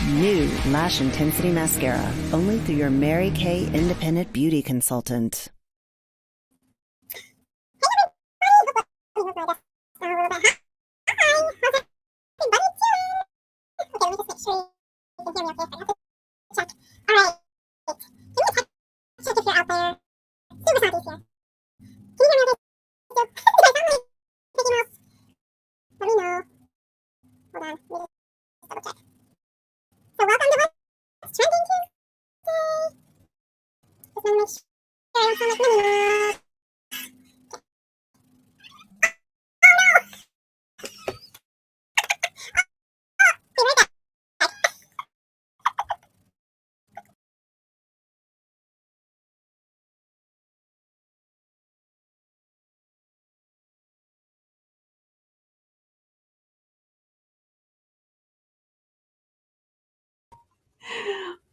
New Lash Intensity Mascara, only through your Mary Kay Independent Beauty Consultant.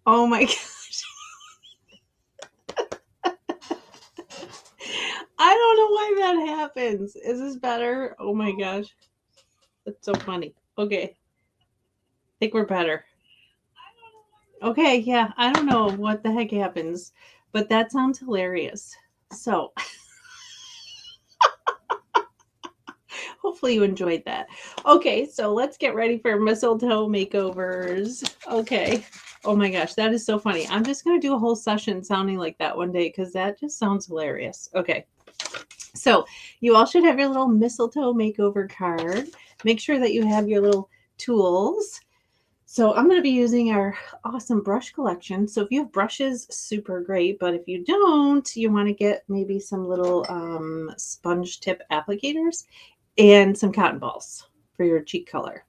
Oh my gosh. I don't know why that happens. Is this better? Oh my gosh. That's so funny. Okay. I think we're better. Okay, yeah. I don't know what the heck happens, but that sounds hilarious. So hopefully you enjoyed that. Okay, so let's get ready for Mistletoe Makeovers. Okay. Oh my gosh, that is so funny. I'm just going to do a whole session sounding like that one day because that just sounds hilarious. Okay. So you all should have your little Mistletoe Makeover card. Make sure that you have your little tools. So I'm going to be using our awesome brush collection. So if you have brushes, super great. But if you don't, you want to get maybe some little sponge tip applicators and some cotton balls for your cheek color.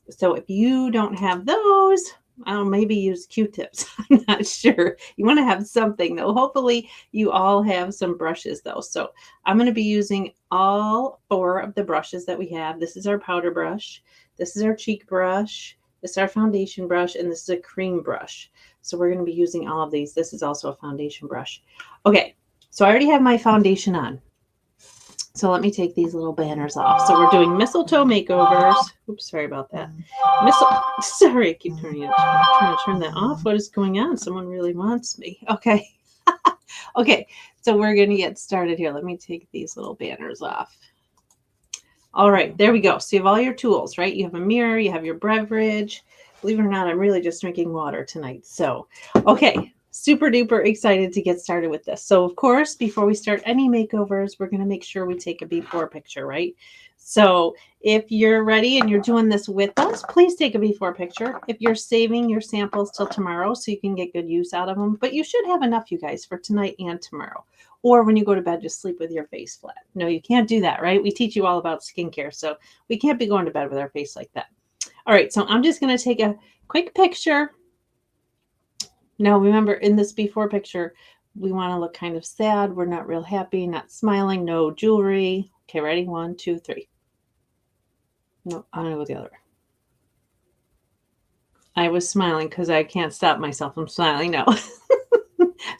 So if you don't have those, I'll maybe use Q-tips. I'm not sure. You want to have something though. Hopefully you all have some brushes though. So I'm going to be using all 4 of the brushes that we have. This is our powder brush. This is our cheek brush. This is our foundation brush. And this is a cream brush. So we're going to be using all of these. This is also a foundation brush. Okay. So I already have my foundation on. So let me take these little banners off. So we're doing Mistletoe Makeovers. Oops, sorry about that. Sorry, I keep trying to turn that off. What is going on? Someone really wants me. Okay. Okay, so we're going to get started here. Let me take these little banners off. All right, there we go. So you have all your tools, right? You have a mirror, you have your beverage. Believe it or not, I'm really just drinking water tonight. So, okay. Super duper excited to get started with this. So of course, before we start any makeovers, we're going to make sure we take a before picture, right? So if you're ready and you're doing this with us, please take a before picture. If you're saving your samples till tomorrow so you can get good use out of them, but you should have enough, you guys, for tonight and tomorrow. Or when you go to bed, just sleep with your face flat. No, you can't do that, right? We teach you all about skincare, so we can't be going to bed with our face like that. All right, so I'm just going to take a quick picture. Now, remember, in this before picture, we want to look kind of sad. We're not real happy, not smiling, no jewelry. Okay, ready? 1, 2, 3. No, I'm going to go the other way. I was smiling because I can't stop myself from smiling now.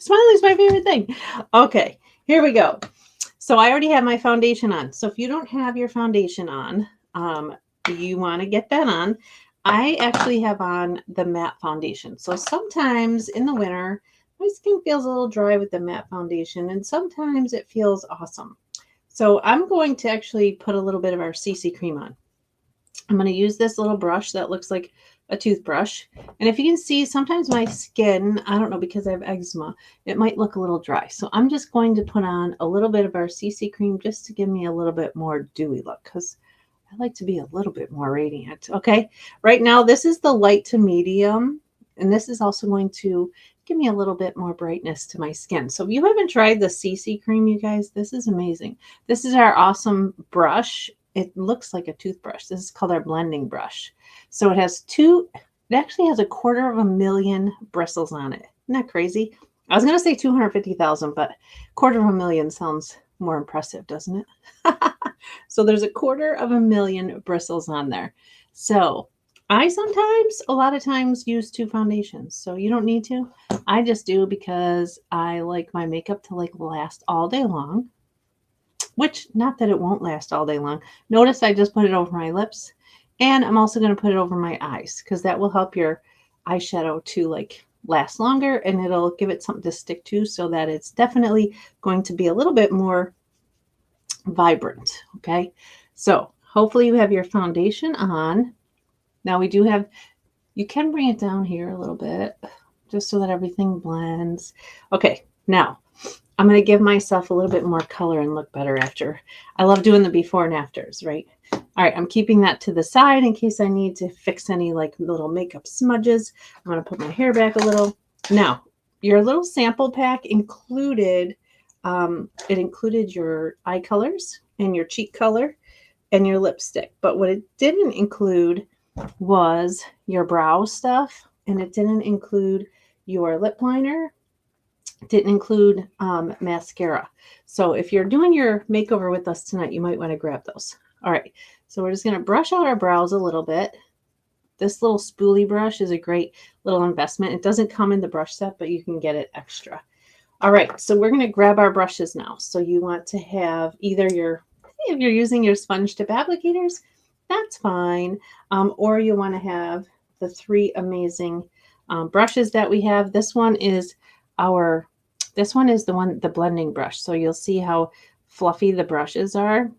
Smiling is my favorite thing. Okay, here we go. So I already have my foundation on. So if you don't have your foundation on, you want to get that on. I actually have on the matte foundation. So sometimes in the winter, my skin feels a little dry with the matte foundation, and sometimes it feels awesome. So I'm going to actually put a little bit of our CC cream on. I'm going to use this little brush that looks like a toothbrush. And if you can see, sometimes my skin, I don't know, because I have eczema, it might look a little dry. So I'm just going to put on a little bit of our CC cream just to give me a little bit more dewy look, because I like to be a little bit more radiant. Okay, right now this is the light to medium, and this is also going to give me a little bit more brightness to my skin. So if you haven't tried the CC cream, you guys, this is amazing. This is our awesome brush. It looks like a toothbrush. This is called our blending brush. So it has it actually has 250,000 bristles on it. Isn't that crazy? I was going to say 250,000, but 250,000 sounds more impressive, doesn't it? So there's 250,000 bristles on there. So I sometimes, a lot of times, use 2 foundations. So you don't need to. I just do because I like my makeup to like last all day long. Which, not that it won't last all day long. Notice I just put it over my lips. And I'm also going to put it over my eyes, because that will help your eyeshadow to like last longer, and it'll give it something to stick to, so that it's definitely going to be a little bit more vibrant. Okay, so hopefully you have your foundation on. Now we do have, you can bring it down here a little bit just so that everything blends. Okay, now I'm going to give myself a little bit more color and look better after. I love doing the before and afters, right? All right, I'm keeping that to the side in case I need to fix any like little makeup smudges. I'm going to put my hair back a little. Now, your little sample pack included, it included your eye colors and your cheek color and your lipstick. But what it didn't include was your brow stuff, and it didn't include your lip liner. Didn't include mascara. So if you're doing your makeover with us tonight, you might want to grab those. All right, so we're just going to brush out our brows a little bit. This little spoolie brush is a great little investment. It doesn't come in the brush set, but you can get it extra. All right, so we're going to grab our brushes now. So you want to have either if you're using your sponge tip applicators, that's fine. Or you want to have the 3 amazing brushes that we have. This one is the blending brush. So you'll see how fluffy the brushes are.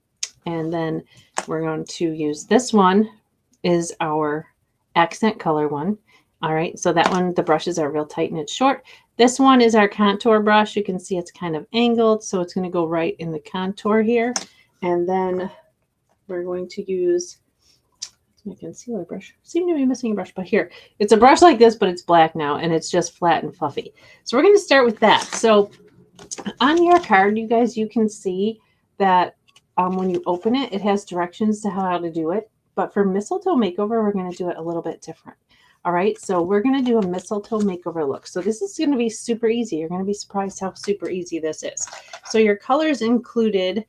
And then we're going to use this one is our accent color one. All right, so that one, the brushes are real tight and it's short. This one is our contour brush. You can see it's kind of angled, so it's going to go right in the contour here. And then we're going to use my concealer brush. Seem to be missing a brush, but here. It's a brush like this, but it's black now, and it's just flat and fluffy. So we're going to start with that. So on your card, you guys, you can see that when you open it, it has directions to how to do it. But for Mistletoe Makeover, we're going to do it a little bit different. All right, so we're going to do a Mistletoe Makeover look. So this is going to be super easy. You're going to be surprised how super easy this is. So your colors included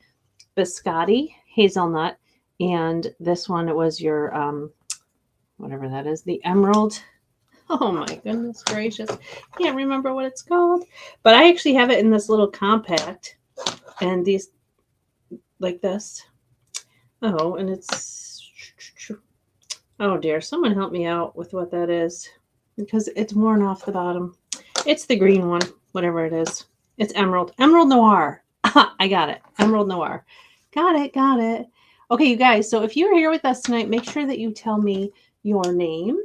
biscotti, hazelnut, and this one was your, whatever that is, the emerald. Oh my goodness gracious. Can't remember what it's called. But I actually have it in this little compact. And these, like this. Oh, and it's, oh dear, someone help me out with what that is, because it's worn off the bottom. It's the green one, whatever it is. It's emerald. Emerald Noir. I got it. Emerald Noir. Got it. Okay, you guys, so if you're here with us tonight, make sure that you tell me your name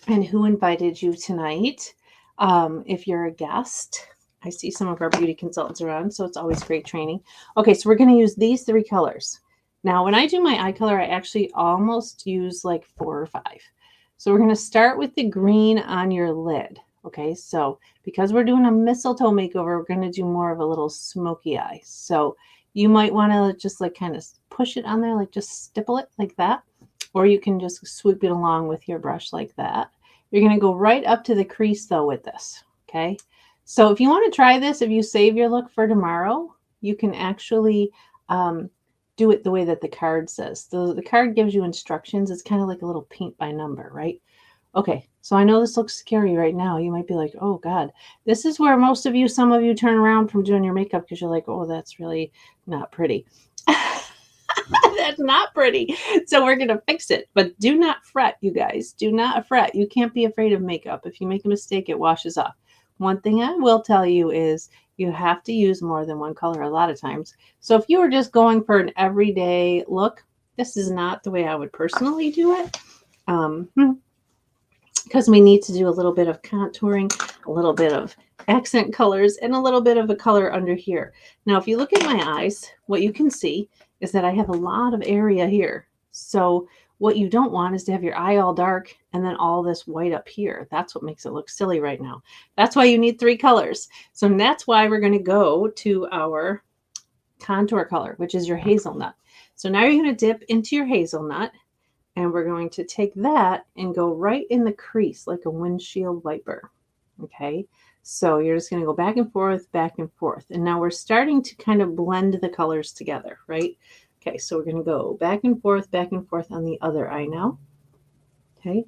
and who invited you tonight. If you're a guest, I see some of our beauty consultants around, so it's always great training. Okay, so we're going to use these 3 colors. Now, when I do my eye color, I actually almost use like 4 or 5. So we're going to start with the green on your lid. Okay, so because we're doing a mistletoe makeover, we're going to do more of a little smoky eye. So you might want to just like kind of push it on there, like just stipple it like that. Or you can just swoop it along with your brush like that. You're going to go right up to the crease though with this. Okay, so if you want to try this, if you save your look for tomorrow, you can actually do it the way that the card says. So the card gives you instructions. It's kind of like a little paint by number, right? Okay, so I know this looks scary right now. You might be like, oh God, this is where some of you turn around from doing your makeup because you're like, oh, that's really not pretty. That's not pretty. So we're going to fix it. But do not fret, you guys. Do not fret. You can't be afraid of makeup. If you make a mistake, it washes off. One thing I will tell you is you have to use more than one color a lot of times. So if you were just going for an everyday look, this is not the way I would personally do it. because we need to do a little bit of contouring, a little bit of accent colors, and a little bit of a color under here. Now, if you look at my eyes, what you can see is that I have a lot of area here. So what you don't want is to have your eye all dark and then all this white up here. That's what makes it look silly right now. That's why you need 3 colors. So that's why we're going to go to our contour color, which is your hazelnut. So now you're going to dip into your hazelnut, and we're going to take that and go right in the crease like a windshield wiper. Okay, so you're just going to go back and forth, and now we're starting to kind of blend the colors together, right? Okay, so we're going to go back and forth on the other eye now. Okay,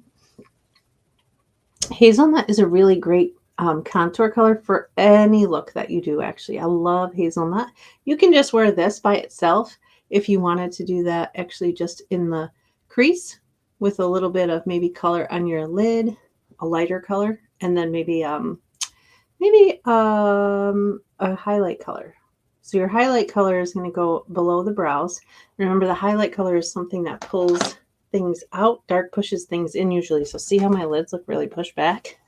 hazelnut is a really great contour color for any look that you do. Actually, I love hazelnut. You can just wear this by itself if you wanted to do that, actually just in the crease with a little bit of maybe color on your lid, a lighter color, and then maybe a highlight color. So your highlight color is going to go below the brows. Remember, the highlight color is something that pulls things out. Dark pushes things in usually. So see how my lids look really pushed back?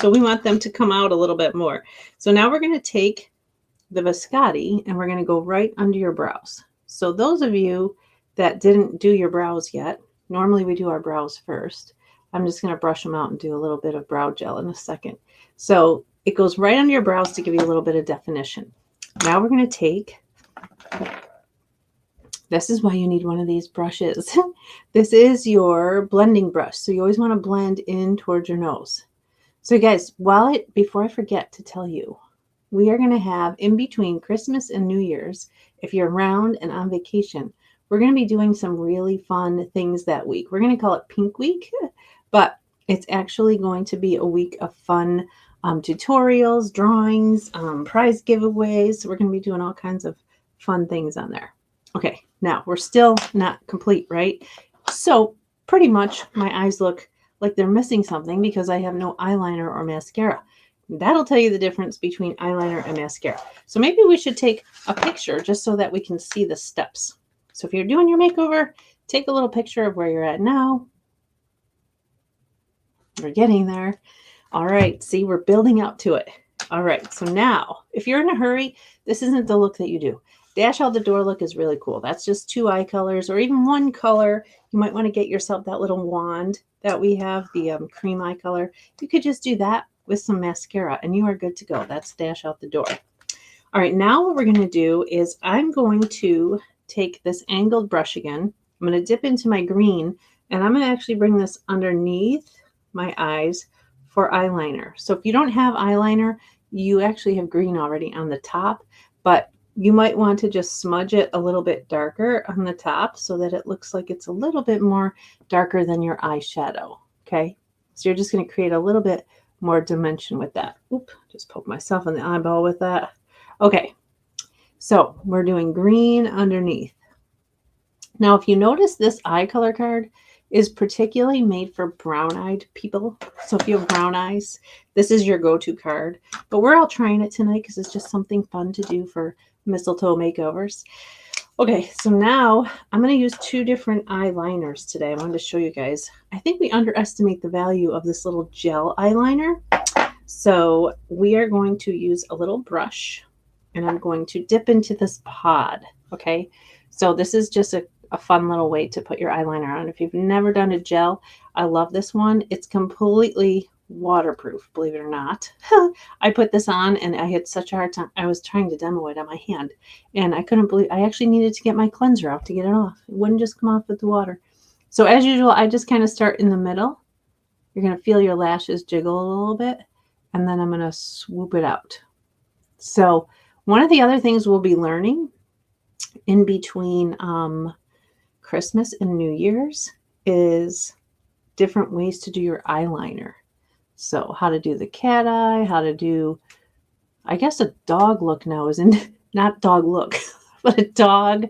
So we want them to come out a little bit more. So now we're going to take the biscotti and we're going to go right under your brows. So those of you that didn't do your brows yet, normally we do our brows first. I'm just going to brush them out and do a little bit of brow gel in a second. So it goes right under your brows to give you a little bit of definition. Now we're going to take, this is why you need one of these brushes. This is your blending brush. So you always want to blend in towards your nose. So guys, before I forget to tell you, we are going to have in between Christmas and New Year's, if you're around and on vacation, we're going to be doing some really fun things that week. We're going to call it Pink Week, but it's actually going to be a week of fun tutorials, drawings, prize giveaways. We're going to be doing all kinds of fun things on there. Okay, now we're still not complete, right? So pretty much my eyes look like they're missing something because I have no eyeliner or mascara. That'll tell you the difference between eyeliner and mascara. So maybe we should take a picture just so that we can see the steps. So if you're doing your makeover, take a little picture of where you're at now. We're getting there. All right, see, we're building up to it. All right, so now, if you're in a hurry, this isn't the look that you do. Dash out the door look is really cool. That's just 2 eye colors or even 1 color. You might want to get yourself that little wand that we have, the cream eye color. You could just do that with some mascara and you are good to go. That's dash out the door. All right, now what we're going to do is I'm going to take this angled brush again. I'm going to dip into my green and I'm going to actually bring this underneath my eyes for eyeliner. So if you don't have eyeliner, you actually have green already on the top, but you might want to just smudge it a little bit darker on the top so that it looks like it's a little bit more darker than your eyeshadow. Okay, so you're just going to create a little bit more dimension with that. Oop, just poke myself in the eyeball with that. Okay, so we're doing green underneath. Now, if you notice, this eye color card is particularly made for brown-eyed people. So if you have brown eyes, this is your go-to card. But we're all trying it tonight because it's just something fun to do for Mistletoe Makeovers. Okay, so now I'm going to use 2 different eyeliners today. I wanted to show you guys. I think we underestimate the value of this little gel eyeliner. So we are going to use a little brush and I'm going to dip into this pod. Okay, so this is just a fun little way to put your eyeliner on. If you've never done a gel, I love this one. It's completely waterproof, believe it or not. I put this on and I had such a hard time. I was trying to demo it on my hand and I couldn't believe, I actually needed to get my cleanser out to get it off. It wouldn't just come off with the water. So as usual, I just kind of start in the middle. You're going to feel your lashes jiggle a little bit and then I'm going to swoop it out. So one of the other things we'll be learning in between Christmas and New Year's is different ways to do your eyeliner. So how to do the cat eye, how to do, I guess a dog look now isn't, not dog look, but a dog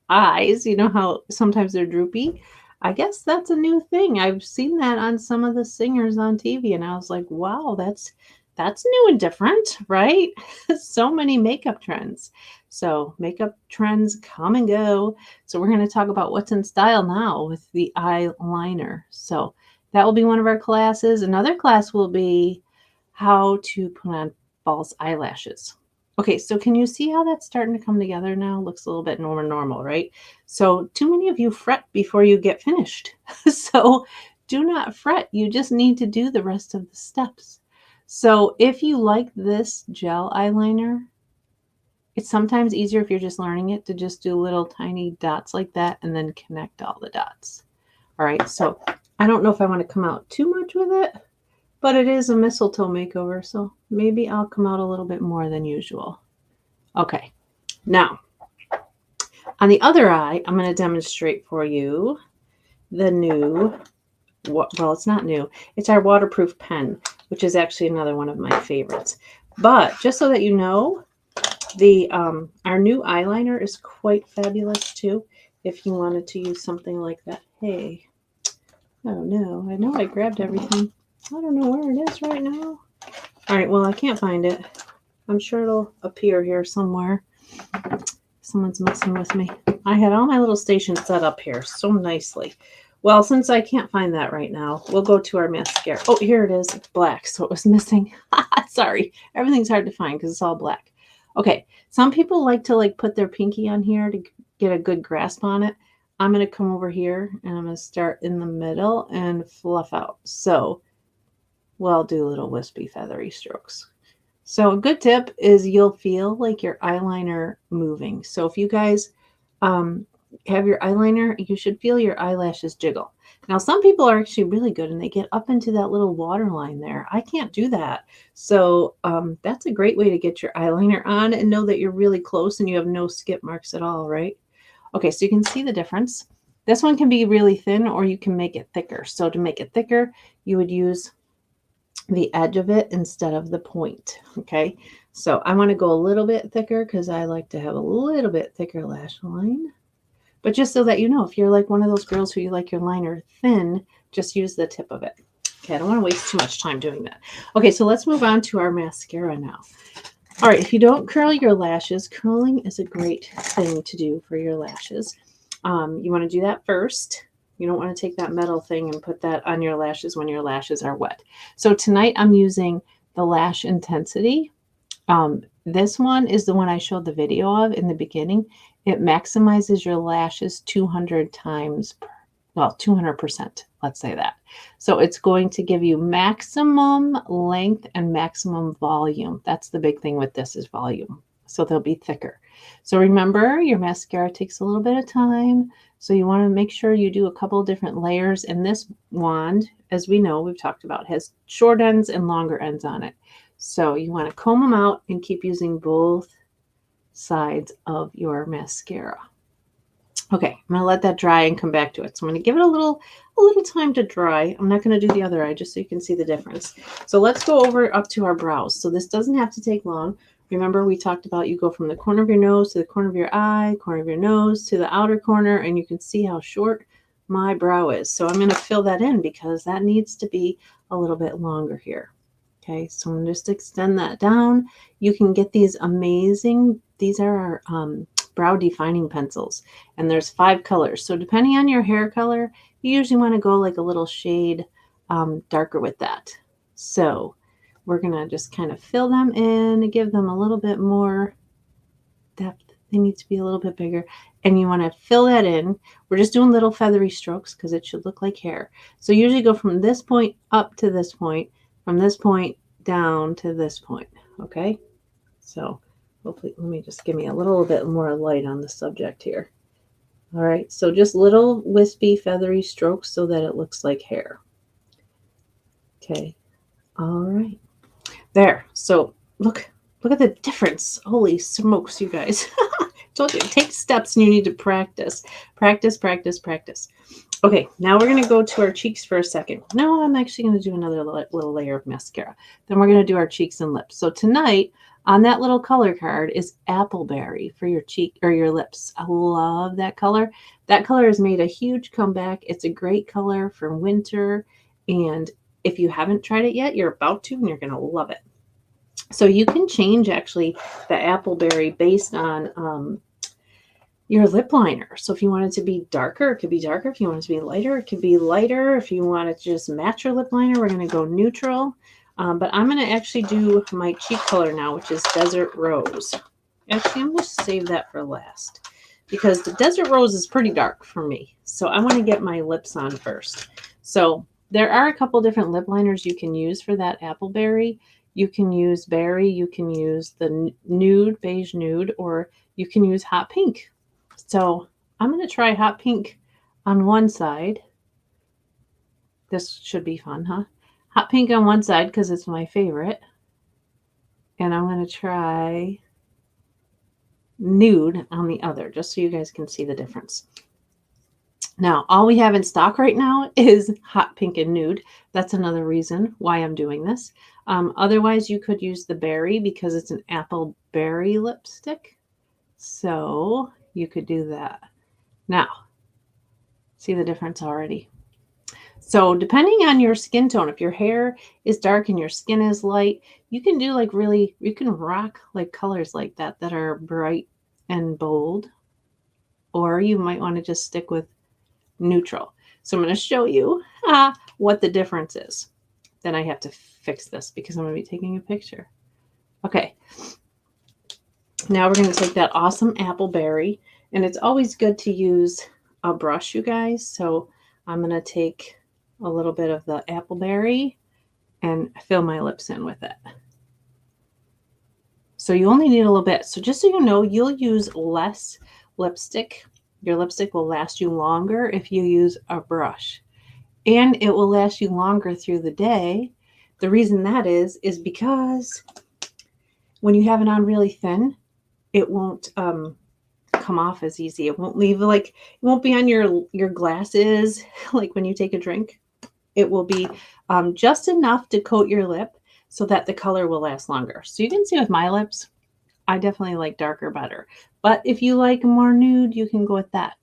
eyes. You know how sometimes they're droopy? I guess that's a new thing. I've seen that on some of the singers on TV and I was like, wow, that's new and different, right? So many makeup trends. So makeup trends come and go. So we're going to talk about what's in style now with the eyeliner. So That will be one of our classes. Another class will be how to put on false eyelashes. Okay, so can you see how that's starting to come together now? Looks a little bit more normal, right? So too many of you fret before you get finished. So do not fret. You just need to do the rest of the steps. So if you like this gel eyeliner, it's sometimes easier if you're just learning it to just do little tiny dots like that and then connect all the dots. All right, so I don't know if I want to come out too much with it, but it is a mistletoe makeover, so maybe I'll come out a little bit more than usual. Okay, now on the other eye, I'm going to demonstrate for you the new, well, it's not new, it's our waterproof pen, which is actually another one of my favorites. But just so that you know, the our new eyeliner is quite fabulous too, if you wanted to use something like that. Hey, I don't know. I know I grabbed everything. I don't know where it is right now. All right, well, I can't find it. I'm sure it'll appear here somewhere. Someone's messing with me. I had all my little stations set up here so nicely. Well, since I can't find that right now, we'll go to our mascara. Oh, here it is. It's black, so it was missing. Sorry. Everything's hard to find because it's all black. Okay, some people like to put their pinky on here to get a good grasp on it. I'm going to come over here and I'm going to start in the middle and fluff out. So we'll do little wispy feathery strokes. So a good tip is you'll feel like your eyeliner moving. So if you guys have your eyeliner, you should feel your eyelashes jiggle. Now, some people are actually really good and they get up into that little waterline there. I can't do that. So that's a great way to get your eyeliner on and know that you're really close and you have no skip marks at all, right? Okay, so you can see the difference. This one can be really thin or you can make it thicker. So to make it thicker, you would use the edge of it instead of the point. Okay, so I want to go a little bit thicker because I like to have a little bit thicker lash line. But just so that you know, if you're like one of those girls who you like your liner thin, just use the tip of it. Okay, I don't want to waste too much time doing that. Okay, so let's move on to our mascara now. All right, if you don't curl your lashes, curling is a great thing to do for your lashes. You want to do that first. You don't want to take that metal thing and put that on your lashes when your lashes are wet. So tonight I'm using the Lash Intensity. This one is the one I showed the video of in the beginning. It maximizes your lashes 200 times, well, 200%, let's say that. So it's going to give you maximum length and maximum volume. That's the big thing with this is volume. So they'll be thicker. So remember, your mascara takes a little bit of time. So you want to make sure you do a couple different layers. And this wand, as we know, we've talked about, has short ends and longer ends on it. So you want to comb them out and keep using both sides of your mascara. Okay, I'm going to let that dry and come back to it. So I'm going to give it a little time to dry. I'm not going to do the other eye just so you can see the difference. So let's go over up to our brows. So this doesn't have to take long. Remember, we talked about you go from the corner of your nose to the corner of your eye, corner of your nose to the outer corner, and you can see how short my brow is. So I'm going to fill that in because that needs to be a little bit longer here. Okay, so I'm going to just extend that down. You can get these amazing, these are our brow defining pencils, and there's 5 colors. So depending on your hair color, you usually want to go like a little shade darker with that. So we're going to just kind of fill them in and give them a little bit more depth. They need to be a little bit bigger. And you want to fill that in. We're just doing little feathery strokes because it should look like hair. So usually go from this point up to this point, from this point down to this point. Okay. So hopefully, let me just give me a little bit more light on the subject here. All right. So just little wispy feathery strokes so that it looks like hair. Okay. All right. There. So look at the difference. Holy smokes, you guys. Told you, take steps and you need to practice. Practice, practice, practice. Okay, now we're going to go to our cheeks for a second. No, I'm actually going to do another little layer of mascara. Then we're going to do our cheeks and lips. So tonight, on that little color card is Appleberry for your cheek or your lips. I love that color. That color has made a huge comeback. It's a great color for winter. And if you haven't tried it yet, you're about to, and you're going to love it. So you can change actually the Appleberry based on your lip liner. So if you want it to be darker, it could be darker. If you want it to be lighter, it could be lighter. If you want it to just match your lip liner, we're going to go neutral. But I'm going to actually do my cheek color now, which is Desert Rose. Actually, I'm going to save that for last because the Desert Rose is pretty dark for me. So I want to get my lips on first. So there are a couple different lip liners you can use for that Appleberry. You can use berry, you can use the nude, beige nude, or you can use hot pink. So I'm going to try hot pink on one side. This should be fun, huh? Hot pink on one side because it's my favorite. And I'm going to try nude on the other, just so you guys can see the difference. Now, all we have in stock right now is hot pink and nude. That's another reason why I'm doing this. Otherwise, you could use the berry because it's an apple berry lipstick. So you could do that. Now, see the difference already? So depending on your skin tone, if your hair is dark and your skin is light, you can do like really, you can rock like colors like that are bright and bold. Or you might want to just stick with neutral. So I'm going to show you what the difference is. Then I have to fix this because I'm going to be taking a picture. Okay. Now we're going to take that awesome Appleberry, and it's always good to use a brush, you guys. So I'm going to take a little bit of the Appleberry and fill my lips in with it. So you only need a little bit. So just so you know, you'll use less lipstick. Your lipstick will last you longer if you use a brush, and it will last you longer through the day. The reason that is because when you have it on really thin, it won't come off as easy. It won't leave it won't be on your glasses like when you take a drink. It will be just enough to coat your lip so that the color will last longer. So you can see with my lips, I definitely like darker better. But if you like more nude, you can go with that.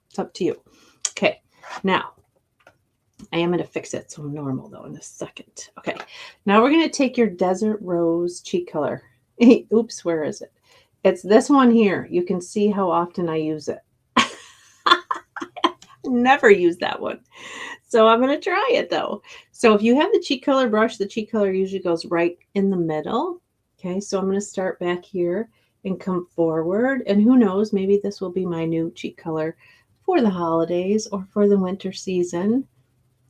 It's up to you. Okay, now I am going to fix it so normal though in a second. Okay, now we're going to take your Desert Rose cheek color. Oops, where is it? It's this one here. You can see how often I use it. Never use that one. So I'm going to try it though. So if you have the cheek color brush, the cheek color usually goes right in the middle. Okay, so I'm going to start back here and come forward. And who knows, maybe this will be my new cheek color for the holidays or for the winter season.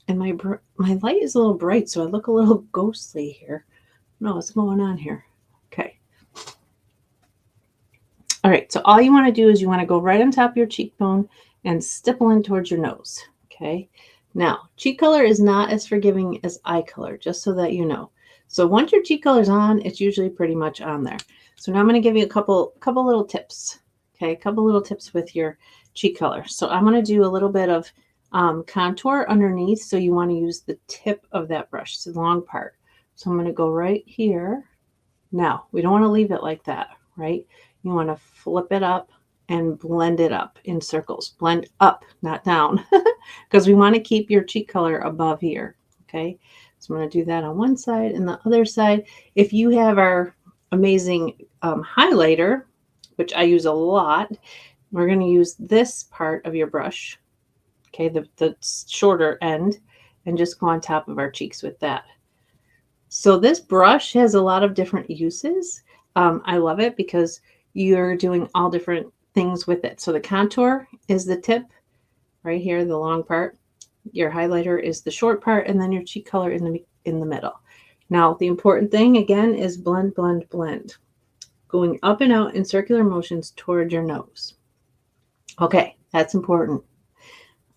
And my light is a little bright, so I look a little ghostly here. No, what's going on here? Okay. All right, so all you want to do is you want to go right on top of your cheekbone and stipple in towards your nose. Okay. Now, cheek color is not as forgiving as eye color, just so that you know. So once your cheek color is on, it's usually pretty much on there. So now I'm going to give you a couple little tips. Okay, a couple little tips with your cheek color. So I'm going to do a little bit of contour underneath. So you want to use the tip of that brush, it's the long part. So I'm going to go right here. Now, we don't want to leave it like that, right? You want to flip it up and blend it up in circles. Blend up, not down, because we want to keep your cheek color above here. Okay, so I'm going to do that on one side and the other side. If you have our amazing highlighter, which I use a lot, we're going to use this part of your brush, okay, the shorter end, and just go on top of our cheeks with that. So this brush has a lot of different uses. I love it because you're doing all different things with it. So the contour is the tip right here, the long part. Your highlighter is the short part, and then your cheek color in the middle. Now, the important thing again is blend, blend, blend, going up and out in circular motions toward your nose. Okay, that's important.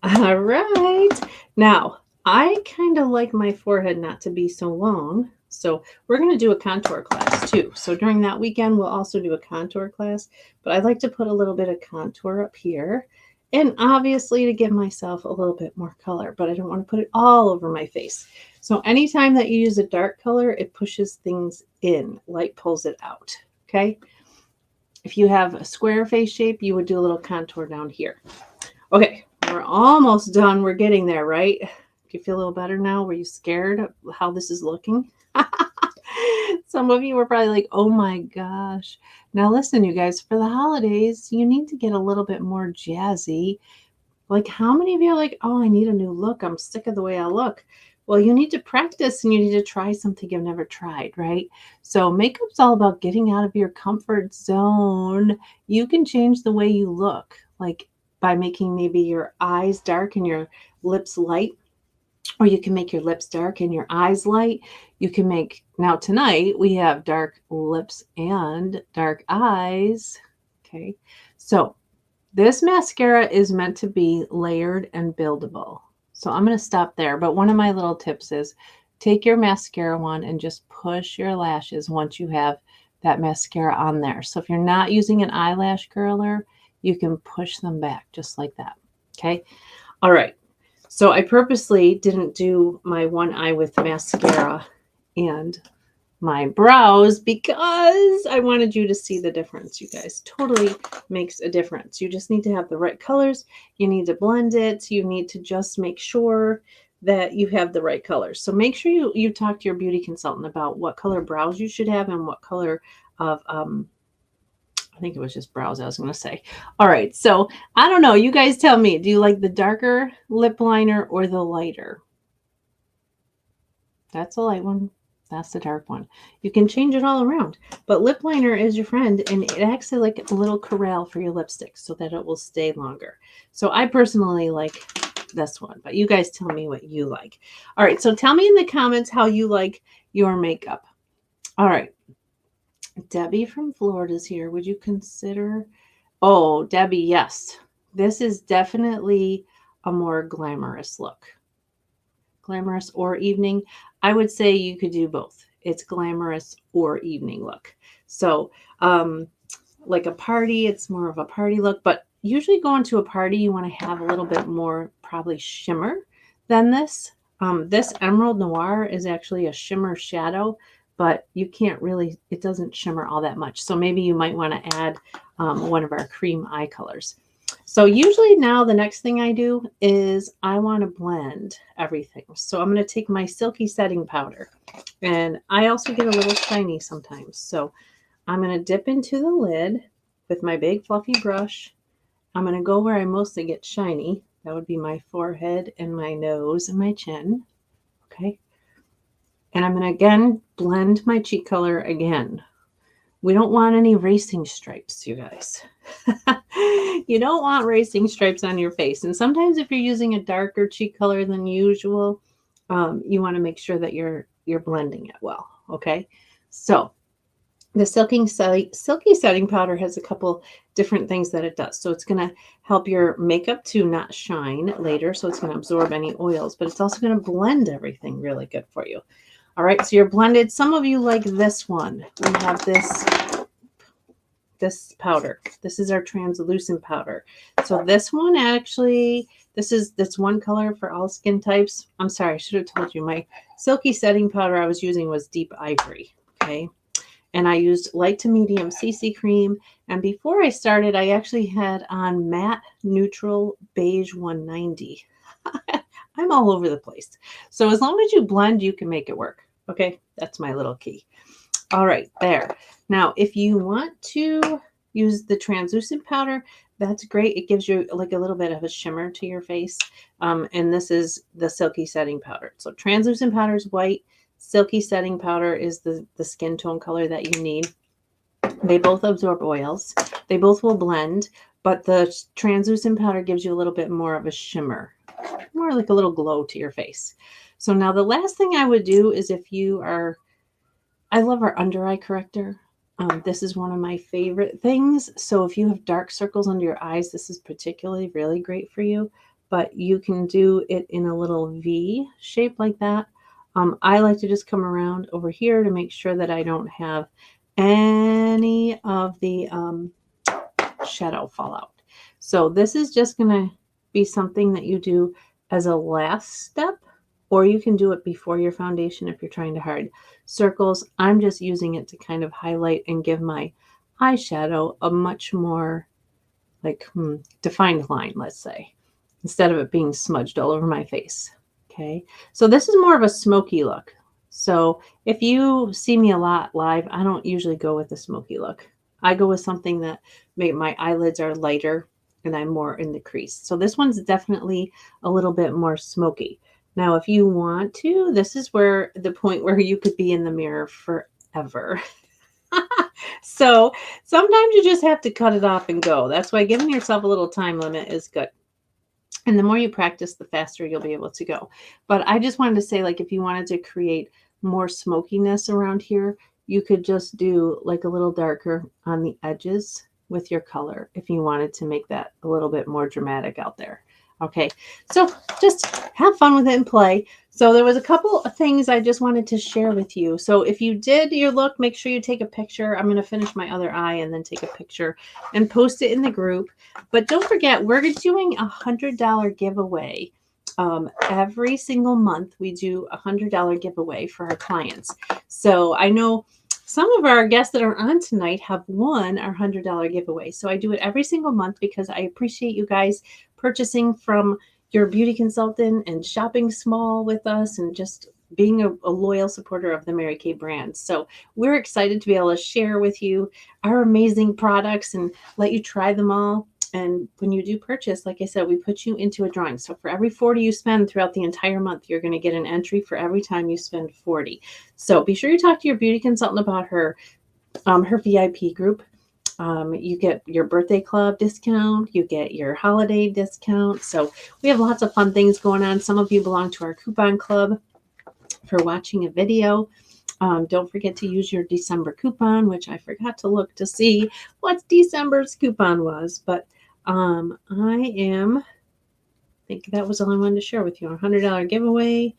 All right. Now, I kind of like my forehead not to be so long. So we're going to do a contour class too. So during that weekend, we'll also do a contour class. But I'd like to put a little bit of contour up here. And obviously to give myself a little bit more color. But I don't want to put it all over my face. So anytime that you use a dark color, it pushes things in. Light pulls it out. Okay. If you have a square face shape, you would do a little contour down here. Okay. We're almost done. We're getting there, right? Do you feel a little better now? Were you scared of how this is looking? Some of you were probably like, oh my gosh. Now listen, you guys, for the holidays, you need to get a little bit more jazzy. Like, how many of you are like, oh, I need a new look. I'm sick of the way I look. Well, you need to practice and you need to try something you've never tried, right? So makeup's all about getting out of your comfort zone. You can change the way you look, like by making maybe your eyes dark and your lips light, or you can make your lips dark and your eyes light. You can make, now tonight we have dark lips and dark eyes. Okay. So this mascara is meant to be layered and buildable. So I'm going to stop there. But one of my little tips is take your mascara wand and just push your lashes once you have that mascara on there. So if you're not using an eyelash curler, you can push them back just like that. Okay. All right. So I purposely didn't do my one eye with mascara and my brows because I wanted you to see the difference, you guys. Totally makes a difference. You just need to have the right colors. You need to blend it. You need to just make sure that you have the right colors. So make sure you talk to your beauty consultant about what color brows you should have and what color of, I think it was just brows I was going to say. All right. So I don't know. You guys tell me, do you like the darker lip liner or the lighter? That's a light one. That's the dark one. You can change it all around, but lip liner is your friend and it acts like a little corral for your lipstick so that it will stay longer. So I personally like this one, but you guys tell me what you like. All right. So tell me in the comments how you like your makeup. All right. Debbie from Florida is here. Would you consider? Oh, Debbie, yes. This is definitely a more glamorous look. Glamorous or evening. I would say you could do both. It's glamorous or evening look. So like a party, it's more of a party look, but usually going to a party, you want to have a little bit more probably shimmer than this. This Emerald Noir is actually a shimmer shadow, but you can't really, it doesn't shimmer all that much. So maybe you might want to add one of our cream eye colors. So usually now the next thing I do is I want to blend everything. So I'm going to take my silky setting powder and I also get a little shiny sometimes. So I'm going to dip into the lid with my big fluffy brush. I'm going to go where I mostly get shiny. That would be my forehead and my nose and my chin. Okay. And I'm going to again blend my cheek color again. We don't want any racing stripes, you guys. You don't want racing stripes on your face. And sometimes if you're using a darker cheek color than usual, you want to make sure that you're blending it well. Okay. So the silky setting powder has a couple different things that it does. So it's going to help your makeup to not shine later. So it's going to absorb any oils, but it's also going to blend everything really good for you. All right, so you're blended. Some of you like this one. We have this powder. This is our translucent powder. So this one actually, this one color for all skin types. I'm sorry, I should have told you my silky setting powder I was using was deep ivory. Okay. And I used light to medium CC cream. And before I started, I actually had on matte neutral beige 190. I'm all over the place. So as long as you blend, you can make it work. Okay, that's my little key. All right, there. Now, if you want to use the translucent powder, that's great. It gives you like a little bit of a shimmer to your face. And this is the silky setting powder. So translucent powder is white. Silky setting powder is the skin tone color that you need. They both absorb oils. They both will blend, but the translucent powder gives you a little bit more of a shimmer, more like a little glow to your face. So now the last thing I would do is if you are, I love our under eye corrector. This is one of my favorite things. So if you have dark circles under your eyes, this is particularly really great for you, but you can do it in a little V shape like that. I like to just come around over here to make sure that I don't have any of the shadow fall out. So this is just going to be something that you do as a last step, or you can do it before your foundation if you're trying to hide circles. I'm just using it to kind of highlight and give my eyeshadow a much more like defined line, let's say, instead of it being smudged all over my face. Okay, so this is more of a smoky look. So if you see me a lot live, I don't usually go with the smoky look. I go with something that my eyelids are lighter and I'm more in the crease. So this one's definitely a little bit more smoky. Now, if you want to, this is where the point where you could be in the mirror forever. So sometimes you just have to cut it off and go. That's why giving yourself a little time limit is good. And the more you practice, the faster you'll be able to go. But I just wanted to say, like, if you wanted to create more smokiness around here, you could just do like a little darker on the edges with your color if you wanted to make that a little bit more dramatic out there. Okay, so just have fun with it and play. So there was a couple of things I just wanted to share with you. So if you did your look, make sure you take a picture. I'm going to finish my other eye and then take a picture and post it in the group. But don't forget, we're doing a $100 giveaway. Every single month, we do a $100 giveaway for our clients. So I know some of our guests that are on tonight have won our $100 giveaway. So I do it every single month because I appreciate you guys purchasing from your beauty consultant and shopping small with us and just being a loyal supporter of the Mary Kay brand. So we're excited to be able to share with you our amazing products and let you try them all. And when you do purchase, like I said, we put you into a drawing. So for every 40 you spend throughout the entire month, you're going to get an entry for every time you spend 40. So be sure you talk to your beauty consultant about her VIP group. You get your birthday club discount, you get your holiday discount. So we have lots of fun things going on. Some of you belong to our coupon club for watching a video. Don't forget to use your December coupon, which I forgot to look to see what December's coupon was. But I think that was all I wanted to share with you. A $100 giveaway.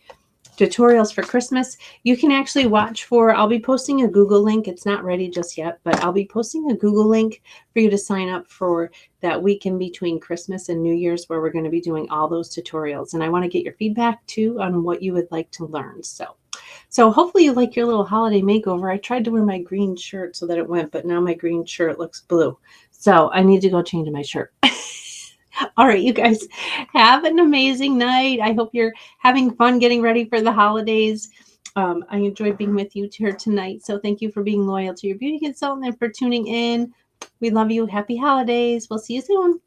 Tutorials for Christmas. You can actually watch for, I'll be posting a Google link. It's not ready just yet, but I'll be posting a Google link for you to sign up for that week in between Christmas and New Year's where we're going to be doing all those tutorials. And I want to get your feedback too on what you would like to learn. So hopefully you like your little holiday makeover. I tried to wear my green shirt so that it went, but now my green shirt looks blue. So I need to go change my shirt. All right, you guys have an amazing night. I hope you're having fun getting ready for the holidays. I enjoyed being with you here tonight. So thank you for being loyal to your beauty consultant and for tuning in. We love you. Happy holidays. We'll see you soon.